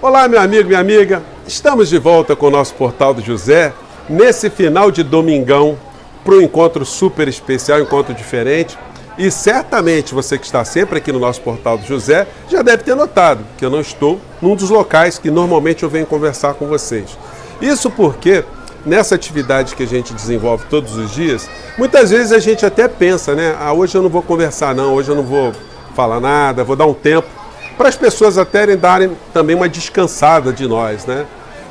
Olá, meu amigo, minha amiga. Estamos de volta com o nosso Portal do José, nesse final de domingão, para um encontro super especial, um encontro diferente. E certamente você que está sempre aqui no nosso Portal do José já deve ter notado que eu não estou num dos locais que normalmente eu venho conversar com vocês. Isso porque nessa atividade que a gente desenvolve todos os dias, muitas vezes a gente até pensa, né? Hoje eu não vou conversar não, hoje eu não vou falar nada, vou dar um tempo para as pessoas até darem também uma descansada de nós, né?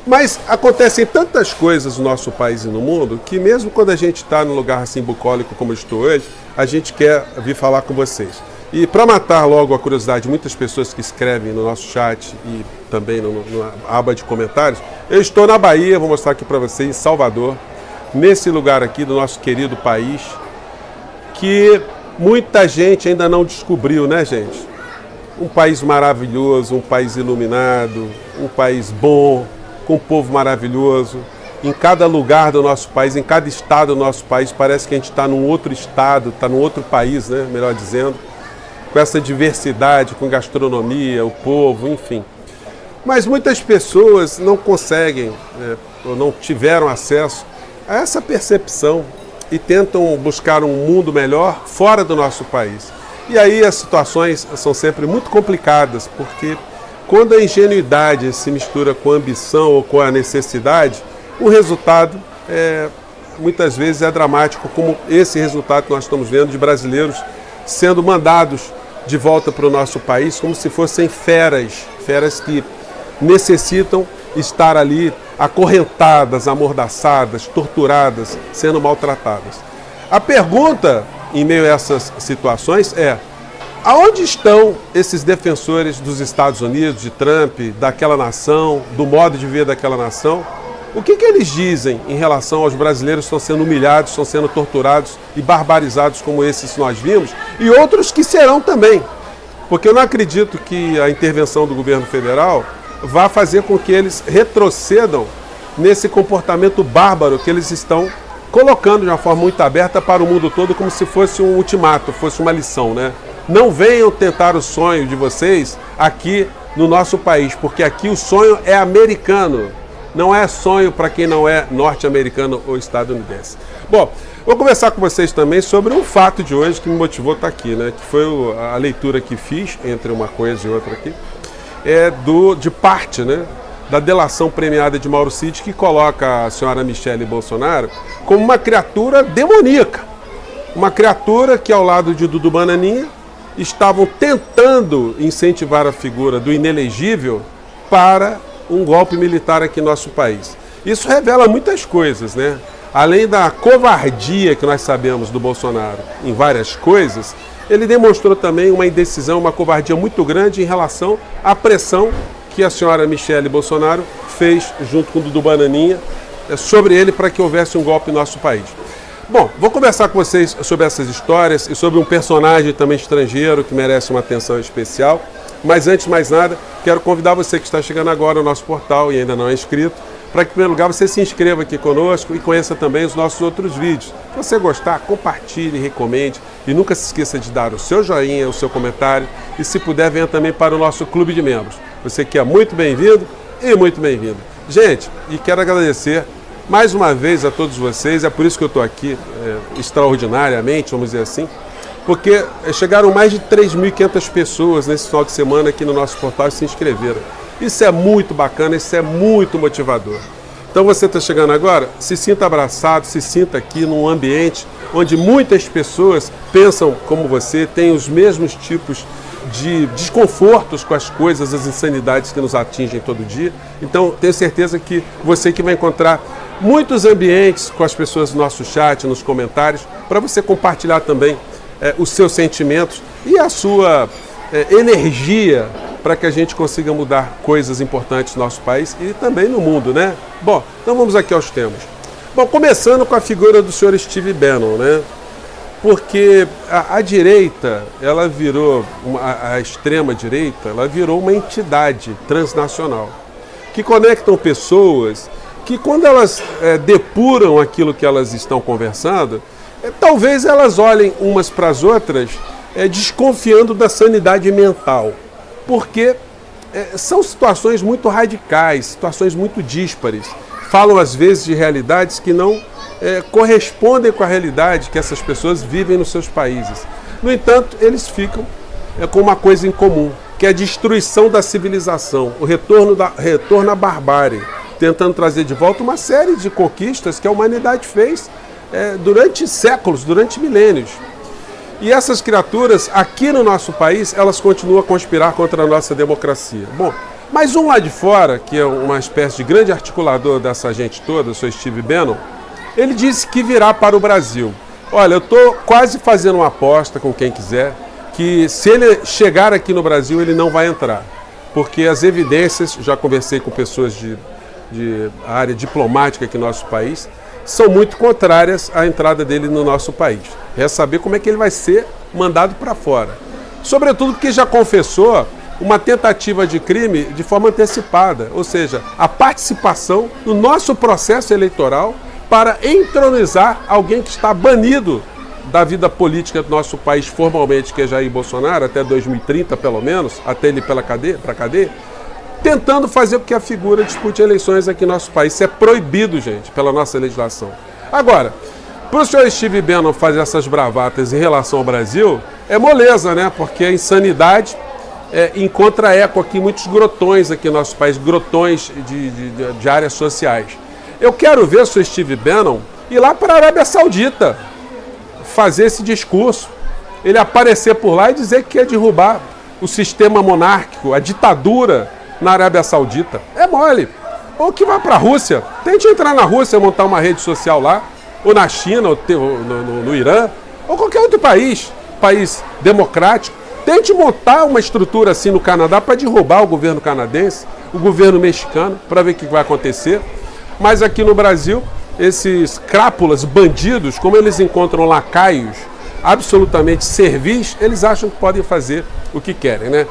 Mas acontecem tantas coisas no nosso país e no mundo que mesmo quando a gente está num lugar assim bucólico como eu estou hoje, a gente quer vir falar com vocês. E para matar logo a curiosidade de muitas pessoas que escrevem no nosso chat e também na aba de comentários, eu estou na Bahia, vou mostrar aqui para vocês, em Salvador, nesse lugar aqui do nosso querido país, que muita gente ainda não descobriu, né, gente? Um país maravilhoso, um país iluminado, um país bom, com um povo maravilhoso. Em cada lugar do nosso país, em cada estado do nosso país, parece que a gente está num outro estado, está num outro país, né? Melhor dizendo, com essa diversidade, com gastronomia, o povo, enfim. Mas muitas pessoas não conseguem, ou não tiveram acesso a essa percepção e tentam buscar um mundo melhor fora do nosso país. E aí as situações são sempre muito complicadas, porque quando a ingenuidade se mistura com a ambição ou com a necessidade, o resultado muitas vezes é dramático, como esse resultado que nós estamos vendo de brasileiros sendo mandados de volta para o nosso país como se fossem feras que necessitam estar ali acorrentadas, amordaçadas, torturadas, sendo maltratadas. A pergunta em meio a essas situações aonde estão esses defensores dos Estados Unidos, de Trump, daquela nação, do modo de ver daquela nação? O que eles dizem em relação aos brasileiros que estão sendo humilhados, estão sendo torturados e barbarizados como esses que nós vimos, e outros que serão também? Porque eu não acredito que a intervenção do governo federal vá fazer com que eles retrocedam nesse comportamento bárbaro que eles estão colocando de uma forma muito aberta para o mundo todo, como se fosse um ultimato, fosse uma lição, né? Não venham tentar o sonho de vocês aqui no nosso país, porque aqui o sonho é americano, não é sonho para quem não é norte-americano ou estadunidense. Bom, vou conversar com vocês também sobre um fato de hoje que me motivou a estar aqui, né? Que foi a leitura que fiz, entre uma coisa e outra aqui, de parte, né? Da delação premiada de Mauro Cid, que coloca a senhora Michele Bolsonaro como uma criatura demoníaca. Uma criatura que, ao lado de Dudu Bananinha, estavam tentando incentivar a figura do inelegível para um golpe militar aqui no nosso país. Isso revela muitas coisas, né? Além da covardia que nós sabemos do Bolsonaro em várias coisas, ele demonstrou também uma indecisão, uma covardia muito grande em relação à pressão que a senhora Michele Bolsonaro fez junto com o Dudu Bananinha sobre ele para que houvesse um golpe no nosso país. Bom, vou conversar com vocês sobre essas histórias e sobre um personagem também estrangeiro que merece uma atenção especial. Mas antes de mais nada, quero convidar você que está chegando agora ao nosso portal e ainda não é inscrito, para que, em primeiro lugar, você se inscreva aqui conosco e conheça também os nossos outros vídeos. Se você gostar, compartilhe, recomende e nunca se esqueça de dar o seu joinha, o seu comentário e, se puder, venha também para o nosso clube de membros. Você que é muito bem-vindo e muito bem-vindo. Gente, e quero agradecer mais uma vez a todos vocês, é por isso que eu estou aqui extraordinariamente, vamos dizer assim, porque chegaram mais de 3.500 pessoas nesse final de semana aqui no nosso portal e se inscreveram. Isso é muito bacana, isso é muito motivador. Então você está chegando agora, se sinta abraçado, se sinta aqui num ambiente onde muitas pessoas pensam como você, têm os mesmos tipos de desconfortos com as coisas, as insanidades que nos atingem todo dia. Então tenho certeza que você que vai encontrar muitos ambientes com as pessoas no nosso chat, nos comentários, para você compartilhar também os seus sentimentos e a sua energia para que a gente consiga mudar coisas importantes no nosso país e também no mundo, né? Bom, então vamos aqui aos temas. Bom, começando com a figura do senhor Steve Bannon, né? Porque a direita, ela virou, a extrema-direita, ela virou uma entidade transnacional, que conectam pessoas que, quando elas depuram aquilo que elas estão conversando, talvez elas olhem umas para as outras desconfiando da sanidade mental, porque são situações muito radicais, situações muito díspares. Falam às vezes de realidades que não correspondem com a realidade que essas pessoas vivem nos seus países. No entanto, eles ficam com uma coisa em comum, que é a destruição da civilização, o retorno à barbárie, tentando trazer de volta uma série de conquistas que a humanidade fez durante séculos, durante milênios. E essas criaturas, aqui no nosso país, elas continuam a conspirar contra a nossa democracia. Bom, mas um lá de fora, que é uma espécie de grande articulador dessa gente toda, o Sr. Steve Bannon, ele disse que virá para o Brasil. Olha, eu estou quase fazendo uma aposta com quem quiser, que se ele chegar aqui no Brasil, ele não vai entrar. Porque as evidências, já conversei com pessoas de área diplomática aqui no nosso país, são muito contrárias à entrada dele no nosso país. É saber como é que ele vai ser mandado para fora. Sobretudo porque já confessou uma tentativa de crime de forma antecipada, ou seja, a participação no nosso processo eleitoral para entronizar alguém que está banido da vida política do nosso país formalmente, que é Jair Bolsonaro, até 2030 pelo menos, até ele para a cadeia, tentando fazer com que a figura dispute eleições aqui no nosso país. Isso é proibido, gente, pela nossa legislação. Agora, para o senhor Steve Bannon fazer essas bravatas em relação ao Brasil, é moleza, né? Porque a insanidade encontra eco aqui em muitos grotões aqui no nosso país, grotões de áreas sociais. Eu quero ver o senhor Steve Bannon ir lá para a Arábia Saudita fazer esse discurso, ele aparecer por lá e dizer que quer derrubar o sistema monárquico, a ditadura na Arábia Saudita. É mole. Ou que vá para a Rússia. Tente entrar na Rússia, montar uma rede social lá, ou na China, ou no Irã, ou qualquer outro país democrático. Tente montar uma estrutura assim no Canadá para derrubar o governo canadense, o governo mexicano, para ver o que vai acontecer. Mas aqui no Brasil, esses crápulas, bandidos, como eles encontram lacaios absolutamente servis, eles acham que podem fazer o que querem, né?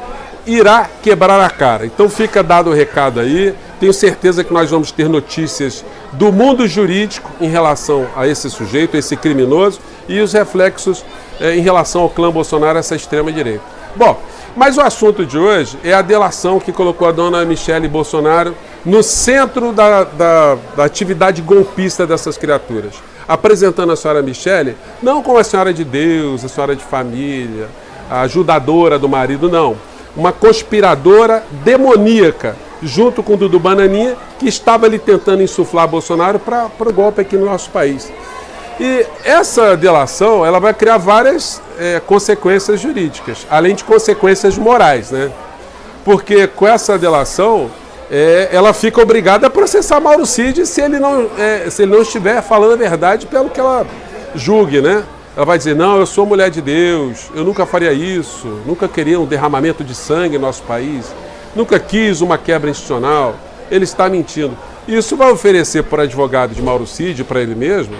Irá quebrar a cara. Então fica dado o recado aí. Tenho certeza que nós vamos ter notícias do mundo jurídico em relação a esse sujeito, esse criminoso, e os reflexos em relação ao clã Bolsonaro, essa extrema-direita. Bom, mas o assunto de hoje é a delação que colocou a dona Michele Bolsonaro no centro da atividade golpista dessas criaturas. Apresentando a senhora Michele não como a senhora de Deus, a senhora de família, a ajudadora do marido, não. Uma conspiradora demoníaca, junto com o Dudu Bananinha, que estava ali tentando insuflar Bolsonaro para o golpe aqui no nosso país. E essa delação, ela vai criar várias consequências jurídicas, além de consequências morais, né? Porque com essa delação, ela fica obrigada a processar Mauro Cid se ele não estiver falando a verdade pelo que ela julgue, né? Ela vai dizer, não, eu sou mulher de Deus, eu nunca faria isso, nunca queria um derramamento de sangue no nosso país, nunca quis uma quebra institucional, ele está mentindo. Isso vai oferecer para o advogado de Mauro Cid, para ele mesmo,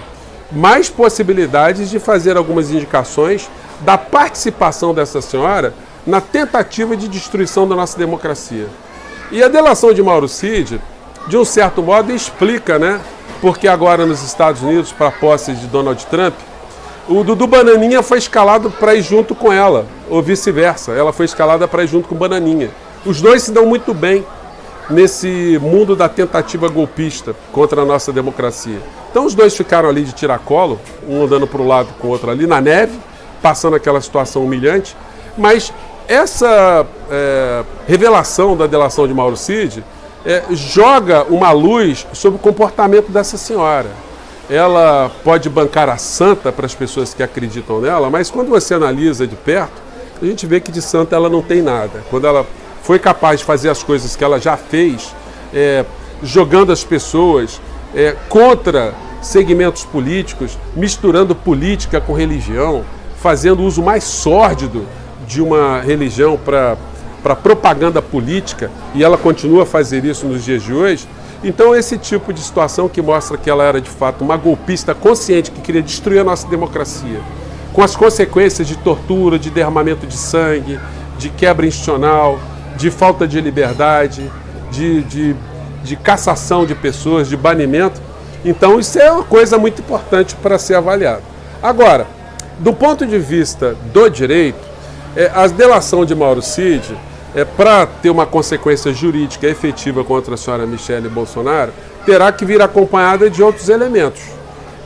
mais possibilidades de fazer algumas indicações da participação dessa senhora na tentativa de destruição da nossa democracia. E a delação de Mauro Cid, de um certo modo, explica, né? Porque agora nos Estados Unidos, para a posse de Donald Trump, o Dudu Bananinha foi escalado para ir junto com ela, ou vice-versa. Ela foi escalada para ir junto com o Bananinha. Os dois se dão muito bem nesse mundo da tentativa golpista contra a nossa democracia. Então os dois ficaram ali de tiracolo, um andando para o lado com o outro ali, na neve, passando aquela situação humilhante. Mas essa revelação da delação de Mauro Cid joga uma luz sobre o comportamento dessa senhora. Ela pode bancar a santa para as pessoas que acreditam nela, mas quando você analisa de perto, a gente vê que de santa ela não tem nada. Quando ela foi capaz de fazer as coisas que ela já fez, jogando as pessoas contra segmentos políticos, misturando política com religião, fazendo uso mais sórdido de uma religião para propaganda política, e ela continua a fazer isso nos dias de hoje. Então esse tipo de situação que mostra que ela era de fato uma golpista consciente que queria destruir a nossa democracia, com as consequências de tortura, de derramamento de sangue, de quebra institucional, de falta de liberdade, de cassação de pessoas, de banimento. Então isso é uma coisa muito importante para ser avaliado. Agora, do ponto de vista do direito, a delação de Mauro Cid para ter uma consequência jurídica efetiva contra a senhora Michele Bolsonaro, terá que vir acompanhada de outros elementos.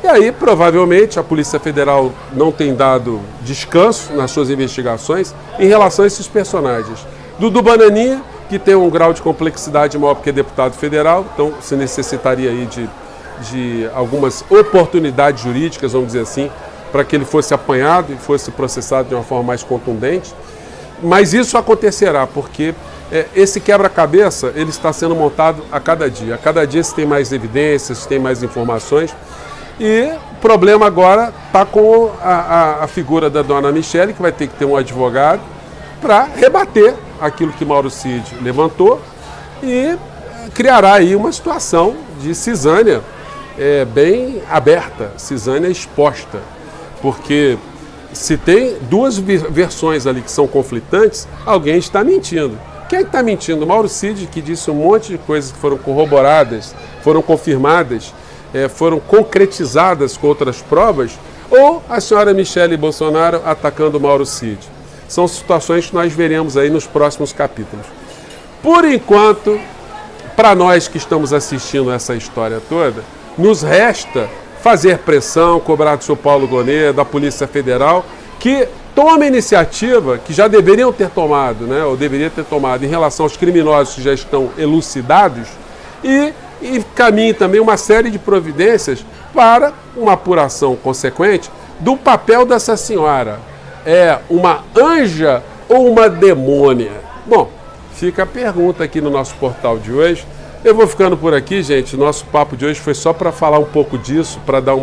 E aí, provavelmente, a Polícia Federal não tem dado descanso nas suas investigações em relação a esses personagens. Dudu Bananinha, que tem um grau de complexidade maior porque é deputado federal, então se necessitaria aí de algumas oportunidades jurídicas, vamos dizer assim, para que ele fosse apanhado e fosse processado de uma forma mais contundente. Mas isso acontecerá, porque esse quebra-cabeça ele está sendo montado a cada dia. A cada dia se tem mais evidências, se tem mais informações. E o problema agora está com a figura da dona Michele, que vai ter que ter um advogado para rebater aquilo que Mauro Cid levantou e criará aí uma situação de cisânia bem aberta, cisânia exposta. Porque se tem duas versões ali que são conflitantes, alguém está mentindo. Quem é que está mentindo? Mauro Cid, que disse um monte de coisas que foram corroboradas, foram confirmadas, foram concretizadas com outras provas, ou a senhora Michele Bolsonaro atacando Mauro Cid? São situações que nós veremos aí nos próximos capítulos. Por enquanto, para nós que estamos assistindo essa história toda, nos resta fazer pressão, cobrar do seu Paulo Gonet, da Polícia Federal, que tome iniciativa que já deveriam ter tomado, né, ou deveria ter tomado em relação aos criminosos que já estão elucidados e caminhe também uma série de providências para uma apuração consequente do papel dessa senhora. É uma anja ou uma demônia? Bom, fica a pergunta aqui no nosso portal de hoje. Eu vou ficando por aqui, gente. Nosso papo de hoje foi só para falar um pouco disso, para dar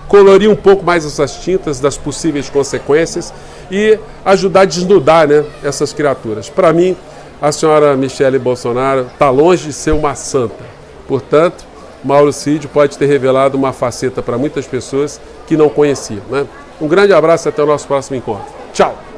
colorir um pouco mais essas tintas das possíveis consequências e ajudar a desnudar, né, essas criaturas. Para mim, a senhora Michele Bolsonaro está longe de ser uma santa. Portanto, Mauro Cid pode ter revelado uma faceta para muitas pessoas que não conheciam, né? Um grande abraço e até o nosso próximo encontro. Tchau!